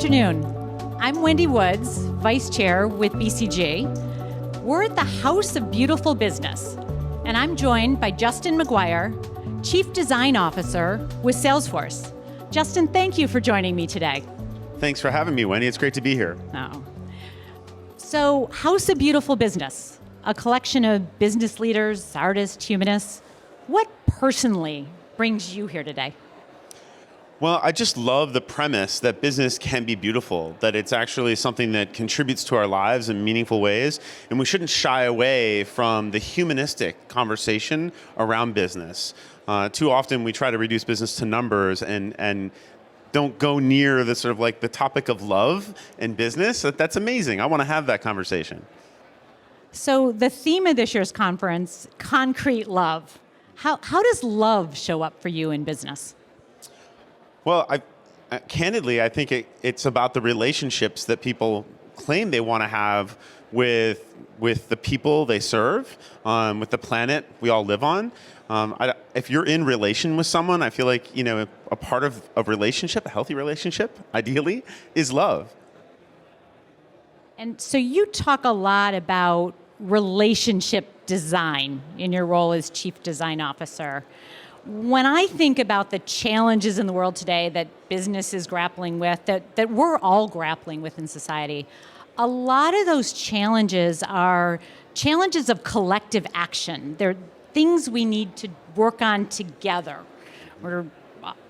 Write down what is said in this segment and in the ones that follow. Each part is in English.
afternoon. I'm Wendy Woods, Vice Chair with BCG. We're at the House of Beautiful Business, and I'm joined by Justin Maguire, Chief Design Officer with Salesforce. Justin, thank you for joining me today. Thanks for having me, Wendy. It's great to be here. Oh. So, House of Beautiful Business, a collection of business leaders, artists, humanists. What personally brings you here today? Well, I just love the premise that business can be beautiful, that it's actually something that contributes to our lives in meaningful ways, and we shouldn't shy away from the humanistic conversation around business. Too often we try to reduce business to numbers and don't go near the sort of like the topic of love in business. That's amazing. I want to have that conversation. So the theme of this year's conference, concrete love. How does love show up for you in business? Well, candidly, I think it's about the relationships that people claim they want to have with the people they serve, with the planet we all live on. If you're in relation with someone, I feel like a part of a relationship, a healthy relationship, ideally, is love. And so you talk a lot about relationship design in your role as Chief Design Officer. When I think about the challenges in the world today that business is grappling with, that we're all grappling with in society, a lot of those challenges are challenges of collective action. They're things we need to work on together.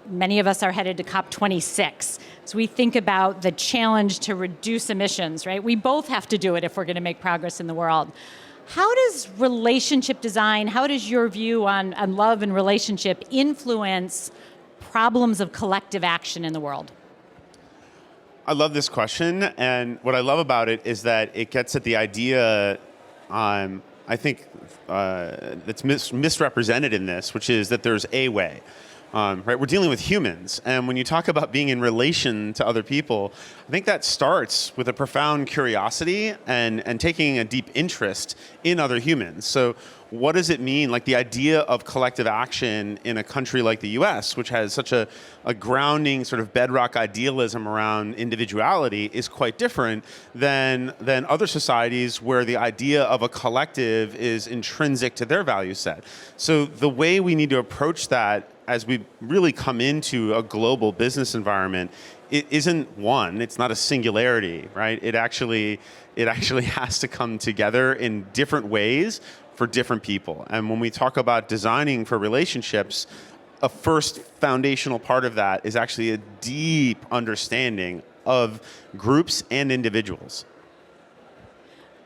Many of us are headed to COP26. So we think about the challenge to reduce emissions, right? We both have to do it if we're going to make progress in the world. How does relationship design, how does your view on love and relationship influence problems of collective action in the world? I love this question, and what I love about it is that it gets at the idea, I think, that's misrepresented in this, which is that there's a way. Right, we're dealing with humans, and when you talk about being in relation to other people, I think that starts with a profound curiosity and taking a deep interest in other humans. So what does it mean, like the idea of collective action in a country like the US, which has such a grounding sort of bedrock idealism around individuality, is quite different than other societies where the idea of a collective is intrinsic to their value set. So the way we need to approach that as we really come into a global business environment, it isn't one, it's not a singularity, right? It actually has to come together in different ways for different people. And when we talk about designing for relationships, a first foundational part of that is actually a deep understanding of groups and individuals.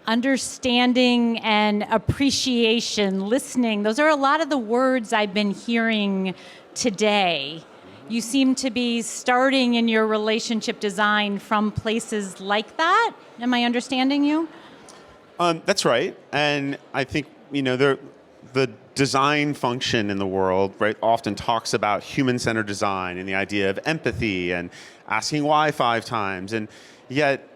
Understanding and appreciation, listening, those are a lot of the words I've been hearing today. You seem to be starting in your relationship design from places like that. Am I understanding you? That's right. And I think, the design function in the world, right, often talks about human-centered design and the idea of empathy and asking why 5 times. And yet,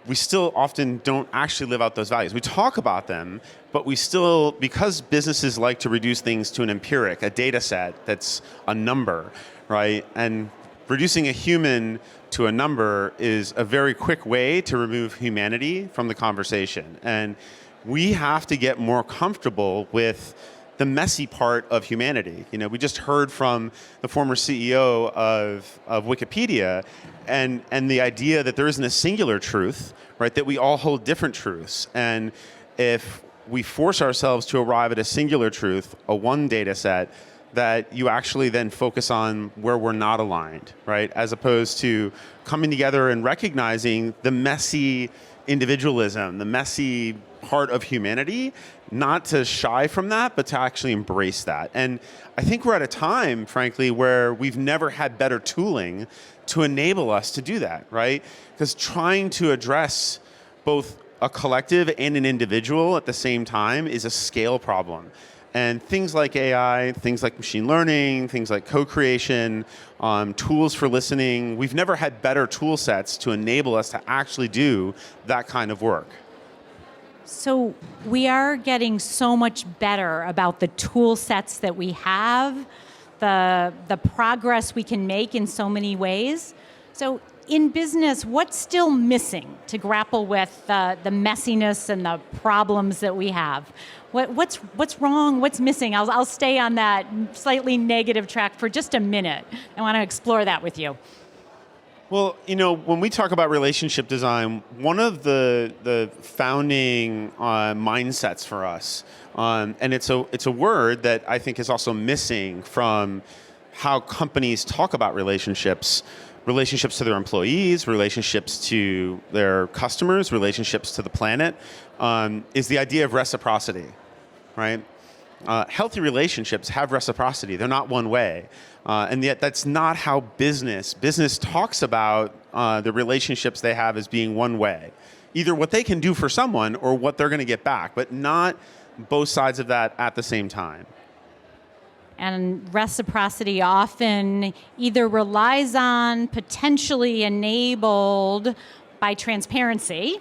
we still often don't actually live out those values. We talk about them, but we still, because businesses like to reduce things to an empiric, a data set that's a number, right? And reducing a human to a number is a very quick way to remove humanity from the conversation. And we have to get more comfortable with the messy part of humanity. We just heard from the former CEO of Wikipedia, and the idea that there isn't a singular truth, right? That we all hold different truths, and if we force ourselves to arrive at a singular truth, a one data set, that you actually then focus on where we're not aligned, right? As opposed to coming together and recognizing the messy individualism, the messy part of humanity, not to shy from that, but to actually embrace that. And I think we're at a time, frankly, where we've never had better tooling to enable us to do that, right? Because trying to address both a collective and an individual at the same time is a scale problem. And things like AI, things like machine learning, things like co-creation, tools for listening, we've never had better tool sets to enable us to actually do that kind of work. So we are getting so much better about the tool sets that we have, the progress we can make in so many ways. So in business, what's still missing to grapple with the messiness and the problems that we have? What's wrong? What's missing? I'll stay on that slightly negative track for just a minute. I want to explore that with you. Well, when we talk about relationship design, one of the founding mindsets for us, and it's a word that I think is also missing from how companies talk about relationships to their employees, relationships to their customers, relationships to the planet, is the idea of reciprocity, right? Healthy relationships have reciprocity. They're not one way. And yet that's not how business talks about the relationships they have as being one way. Either what they can do for someone or what they're going to get back, but not both sides of that at the same time. And reciprocity often either relies on, potentially enabled by transparency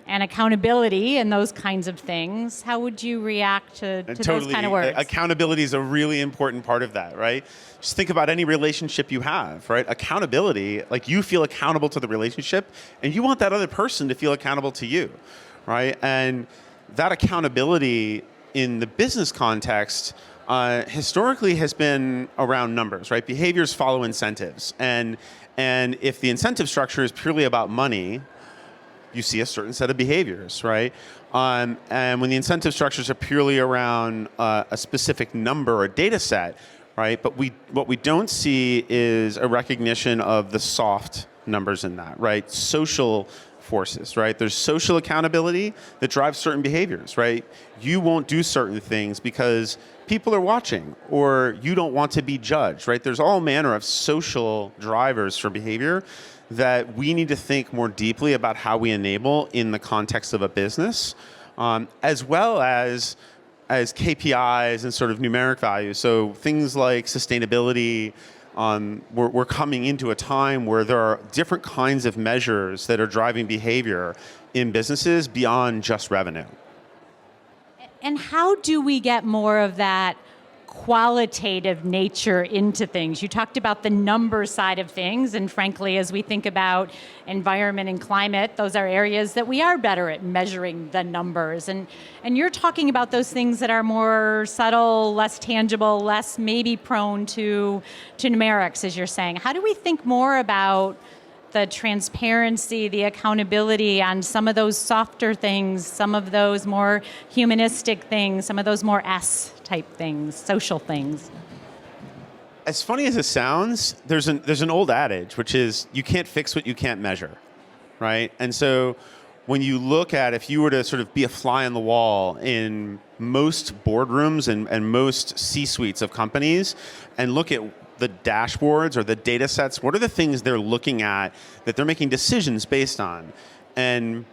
and accountability and those kinds of things. How would you react to those kind of words? Accountability is a really important part of that, right? Just think about any relationship you have, right? Accountability, like you feel accountable to the relationship and you want that other person to feel accountable to you, right? And that accountability in the business context historically has been around numbers, right? Behaviors follow incentives. And if the incentive structure is purely about money, you see a certain set of behaviors, right? And when the incentive structures are purely around a specific number or data set, right? But what we don't see is a recognition of the soft numbers in that, right? Social forces, right? There's social accountability that drives certain behaviors, right? You won't do certain things because people are watching or you don't want to be judged, right? There's all manner of social drivers for behavior that we need to think more deeply about how we enable in the context of a business, as well as KPIs and sort of numeric values. So things like sustainability, we're coming into a time where there are different kinds of measures that are driving behavior in businesses beyond just revenue. And how do we get more of that qualitative nature into things? You talked about the number side of things, and frankly, as we think about environment and climate, those are areas that we are better at measuring the numbers. And you're talking about those things that are more subtle, less tangible, less maybe prone to numerics, as you're saying. How do we think more about the transparency, the accountability on some of those softer things, some of those more humanistic things, some of those more S-type things, social things? As funny as it sounds, there's an old adage, which is you can't fix what you can't measure, right? And so when you look at, if you were to sort of be a fly on the wall in most boardrooms and most C-suites of companies and look at the dashboards or the data sets, what are the things they're looking at that they're making decisions based on? And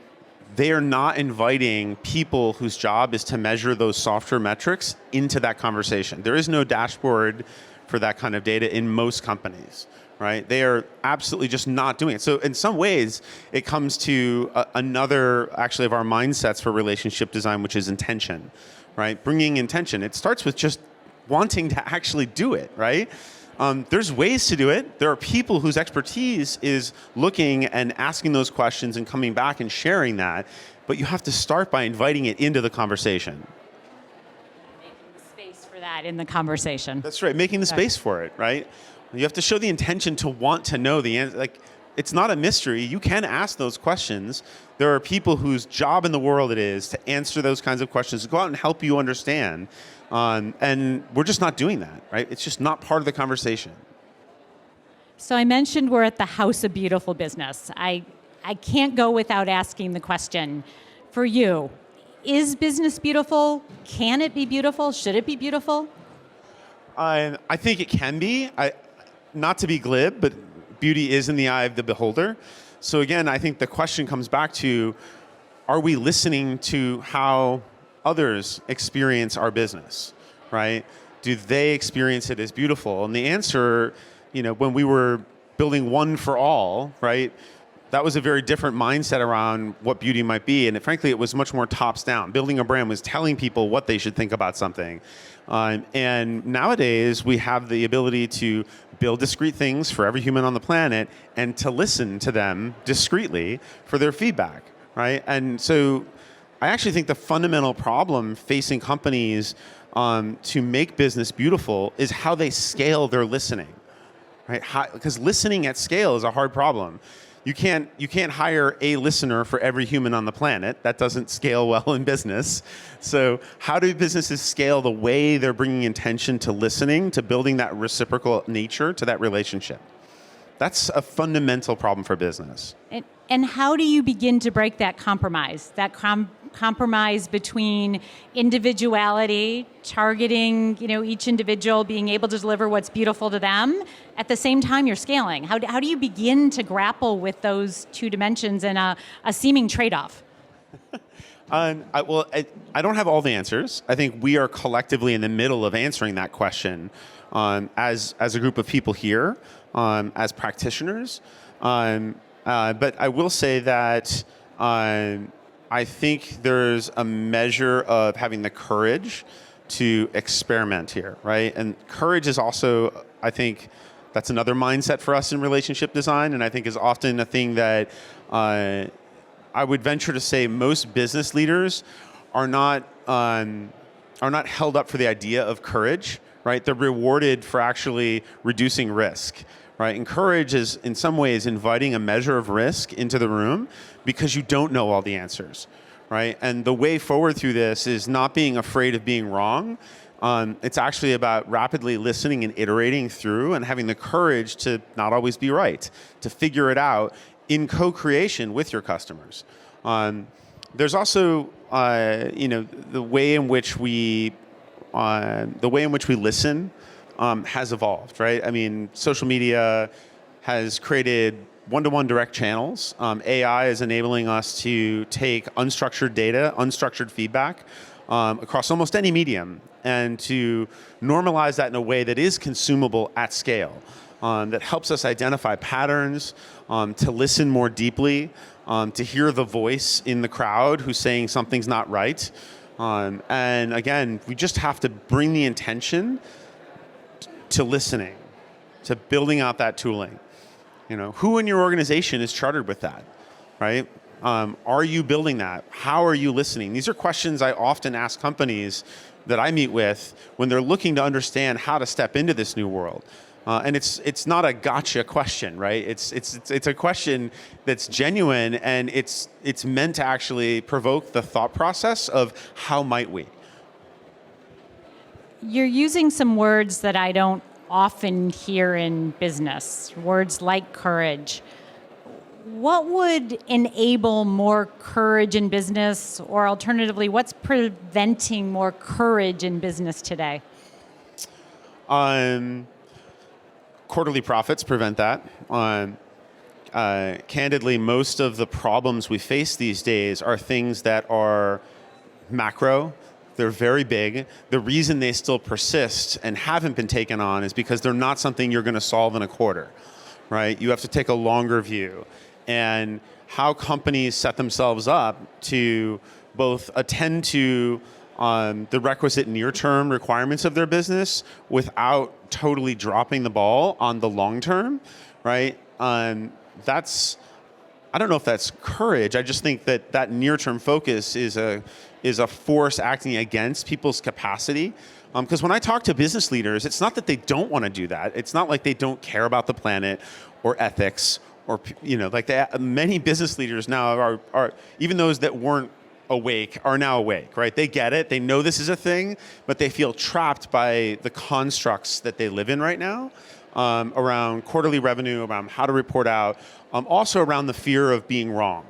they are not inviting people whose job is to measure those softer metrics into that conversation. There is no dashboard for that kind of data in most companies, right? They are absolutely just not doing it. So in some ways, it comes to another, actually, of our mindsets for relationship design, which is intention, right? Bringing intention. It starts with just wanting to actually do it, right? There's ways to do it. There are people whose expertise is looking and asking those questions and coming back and sharing that. But you have to start by inviting it into the conversation. Making space for that in the conversation. That's right. Making the space for it, right? You have to show the intention to want to know the answer. Like, it's not a mystery. You can ask those questions. There are people whose job in the world it is to answer those kinds of questions, to go out and help you understand. And we're just not doing that, right? It's just not part of the conversation. So I mentioned we're at the House of Beautiful Business. I can't go without asking the question, for you, is business beautiful? Can it be beautiful? Should it be beautiful? I think it can be. Not to be glib, but beauty is in the eye of the beholder. So again, I think the question comes back to, are we listening to how others experience our business, right? Do they experience it as beautiful? And the answer, when we were building One for All, right? that was a very different mindset around what beauty might be. And frankly, it was much more tops down. Building a brand was telling people what they should think about something. And nowadays, we have the ability to build discrete things for every human on the planet and to listen to them discreetly for their feedback, right? And so I actually think the fundamental problem facing companies to make business beautiful is how they scale their listening, right? Because listening at scale is a hard problem. You can't hire a listener for every human on the planet. That doesn't scale well in business. So how do businesses scale the way they're bringing attention to listening, to building that reciprocal nature to that relationship? That's a fundamental problem for business. And how do you begin to break that compromise? Compromise between individuality, targeting, each individual, being able to deliver what's beautiful to them. At the same time, you're scaling. How do you begin to grapple with those two dimensions in a seeming trade-off? I don't have all the answers. I think we are collectively in the middle of answering that question as a group of people here, as practitioners. But I will say that I think there's a measure of having the courage to experiment here, right? And courage is also, I think, that's another mindset for us in relationship design, and I think is often a thing that I would venture to say most business leaders are not held up for the idea of courage, right? They're rewarded for actually reducing risk. Right? And courage is, in some ways, inviting a measure of risk into the room because you don't know all the answers, right? And the way forward through this is not being afraid of being wrong. It's actually about rapidly listening and iterating through and having the courage to not always be right, to figure it out in co-creation with your customers. There's also, the way in which we listen. Has evolved, right? I mean, social media has created one-to-one direct channels. AI is enabling us to take unstructured data, unstructured feedback across almost any medium and to normalize that in a way that is consumable at scale, that helps us identify patterns, to listen more deeply, to hear the voice in the crowd who's saying something's not right. And again, we just have to bring the intention to listening, to building out that tooling. Who in your organization is chartered with that, right? Are you building that? How are you listening? These are questions I often ask companies that I meet with when they're looking to understand how to step into this new world. And it's not a gotcha question, right? It's a question that's genuine, and it's meant to actually provoke the thought process of how might we. You're using some words that I don't often hear in business, words like courage. What would enable more courage in business, or alternatively, what's preventing more courage in business today? Quarterly profits prevent that. Candidly, most of the problems we face these days are things that are macro. They're very big. The reason they still persist and haven't been taken on is because they're not something you're going to solve in a quarter, right? You have to take a longer view. And how companies set themselves up to both attend to the requisite near-term requirements of their business without totally dropping the ball on the long term, right? I don't know if that's courage. I just think that near-term focus is a force acting against people's capacity. Because when I talk to business leaders, it's not that they don't want to do that. It's not like they don't care about the planet or ethics or, many business leaders now are even those that weren't awake are now awake, right? They get it. They know this is a thing, but they feel trapped by the constructs that they live in right now, around quarterly revenue, around how to report out, also around the fear of being wrong,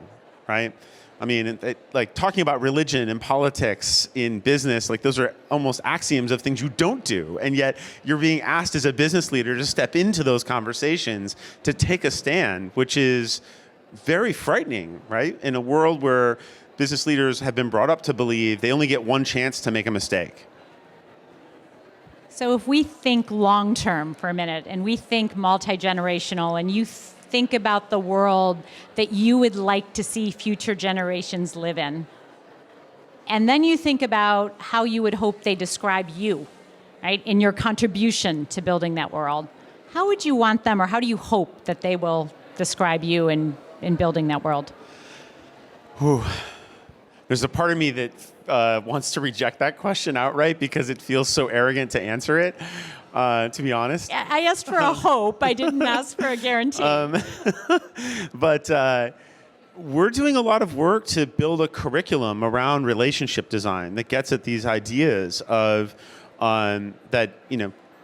right? I mean, like talking about religion and politics in business, like those are almost axioms of things you don't do. And yet you're being asked as a business leader to step into those conversations, to take a stand, which is very frightening, right? In a world where business leaders have been brought up to believe they only get one chance to make a mistake. So if we think long-term for a minute, and we think multi-generational, and you think about the world that you would like to see future generations live in. And then you think about how you would hope they describe you, right, in your contribution to building that world. How would you want them, or how do you hope that they will describe you in building that world? Whew. There's a part of me that wants to reject that question outright because it feels so arrogant to answer it, to be honest. I asked for a hope. I didn't ask for a guarantee. But we're doing a lot of work to build a curriculum around relationship design that gets at these ideas of that,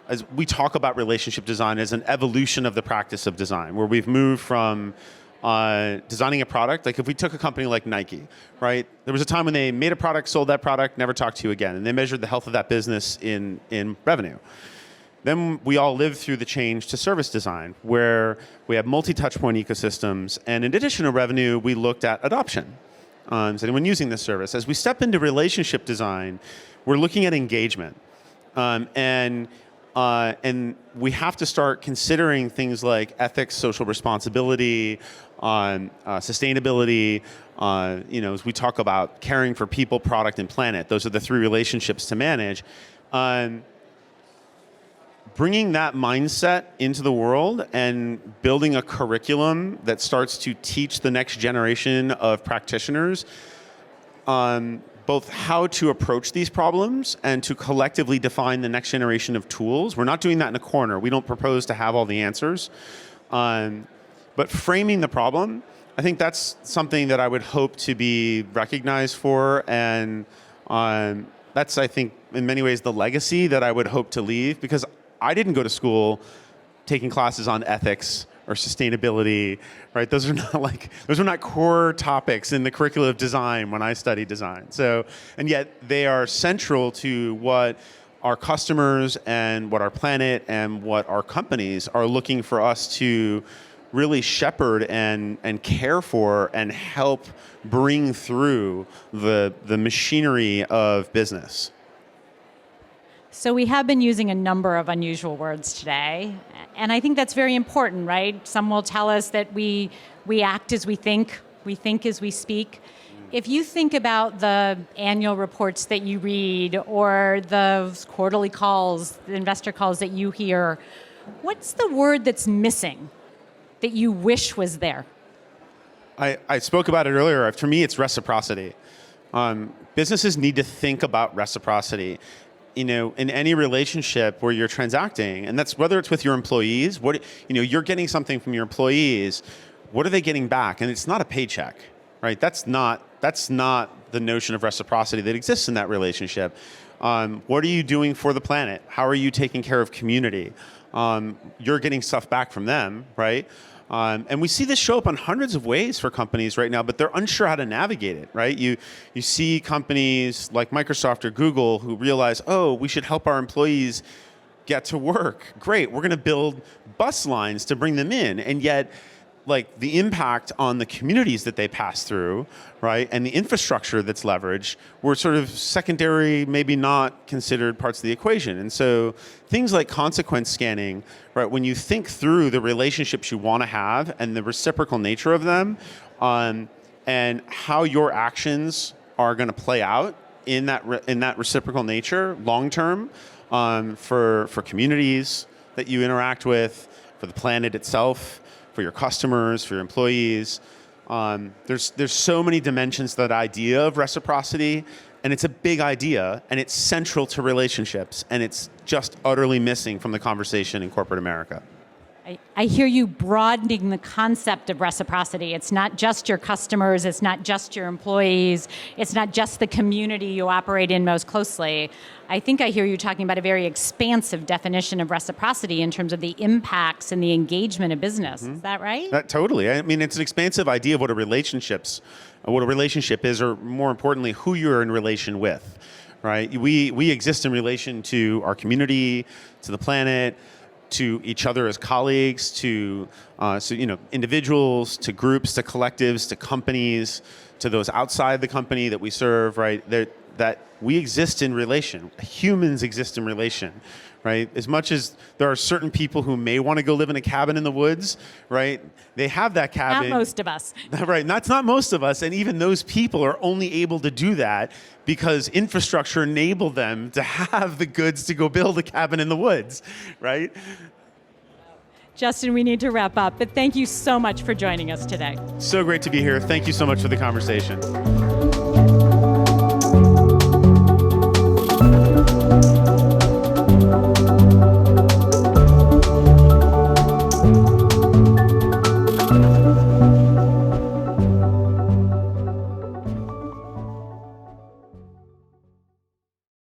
as we talk about relationship design as an evolution of the practice of design, where we've moved from designing a product. Like if we took a company like Nike, right? There was a time when they made a product, sold that product, never talked to you again. And they measured the health of that business in revenue. Then we all lived through the change to service design, where we have multi-touch point ecosystems. And in addition to revenue, we looked at adoption. Is anyone using this service? As we step into relationship design, we're looking at engagement. And we have to start considering things like ethics, social responsibility, sustainability. As we talk about caring for people, product, and planet, those are the three relationships to manage. Bringing that mindset into the world and building a curriculum that starts to teach the next generation of practitioners both how to approach these problems and to collectively define the next generation of tools. We're not doing that in a corner. We don't propose to have all the answers. But framing the problem, I think that's something that I would hope to be recognized for. And that's, I think, in many ways, the legacy that I would hope to leave, because I didn't go to school taking classes on ethics or sustainability, right? Those are not core topics in the curriculum of design when I studied design. So, and yet they are central to what our customers and what our planet and what our companies are looking for us to really shepherd and care for and help bring through the machinery of business. So we have been using a number of unusual words today, and I think that's very important, right? Some will tell us that we act as we think as we speak. If you think about the annual reports that you read or the quarterly calls, the investor calls that you hear, what's the word that's missing that you wish was there? I spoke about it earlier. For me, it's reciprocity. Businesses need to think about reciprocity. In any relationship where you're transacting, and that's whether it's with your employees, you're getting something from your employees, what are they getting back? And it's not a paycheck, right? That's not the notion of reciprocity that exists in that relationship. What are you doing for the planet? How are you taking care of community? You're getting stuff back from them, right? And we see this show up on hundreds of ways for companies right now, but they're unsure how to navigate it, right? You see companies like Microsoft or Google who realize, oh, we should help our employees get to work. Great, we're going to build bus lines to bring them in. And yet, like the impact on the communities that they pass through, right, and the infrastructure that's leveraged were sort of secondary, maybe not considered parts of the equation. And so things like consequence scanning, right, when you think through the relationships you want to have and the reciprocal nature of them, and how your actions are going to play out in that reciprocal nature long term, for communities that you interact with, for the planet itself, for your customers, for your employees. There's so many dimensions to that idea of reciprocity, and it's a big idea, and it's central to relationships, and it's just utterly missing from the conversation in corporate America. I hear you broadening the concept of reciprocity. It's not just your customers, it's not just your employees, it's not just the community you operate in most closely. I think I hear you talking about a very expansive definition of reciprocity in terms of the impacts and the engagement of business. Mm-hmm. Is that right? Totally. I mean, it's an expansive idea of what a relationship is, or more importantly, who you're in relation with, right? We exist in relation to our community, to the planet, to each other as colleagues, to individuals, to groups, to collectives, to companies, to those outside the company that we serve, right? That we exist in relation. Humans exist in relation, right? As much as there are certain people who may want to go live in a cabin in the woods, right? They have that cabin. Not most of us. Right, that's not most of us, and even those people are only able to do that because infrastructure enabled them to have the goods to go build a cabin in the woods, right? Justin, we need to wrap up, but thank you so much for joining us today. So great to be here. Thank you so much for the conversation.